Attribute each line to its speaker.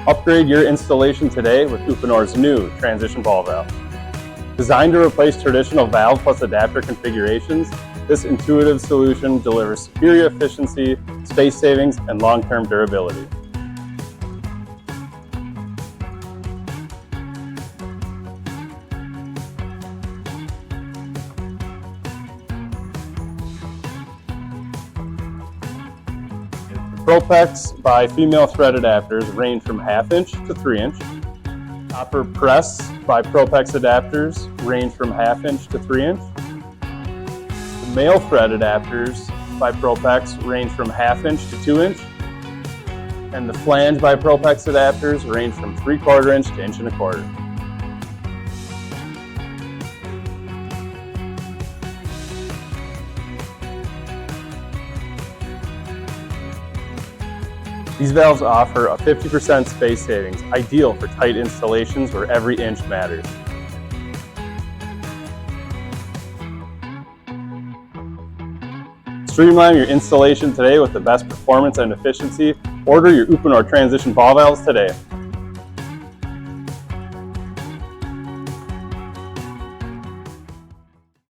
Speaker 1: Upgrade your installation today with Uponor's new transition ball valve. Designed to replace traditional valve plus adapter configurations, this intuitive solution delivers superior efficiency, space savings, and long-term durability. ProPEX by female thread adapters range from 1/2 inch to 3 inch. Copper press by ProPEX adapters range from 1/2 inch to 3 inch. The male thread adapters by ProPEX range from 1/2 inch to 2 inch. And the flange by ProPEX adapters range from 3/4 inch to 1 1/4 inch. These valves offer a 50% space savings, ideal for tight installations where every inch matters. Streamline your installation today with the best performance and efficiency. Order your Uponor transition ball valves today.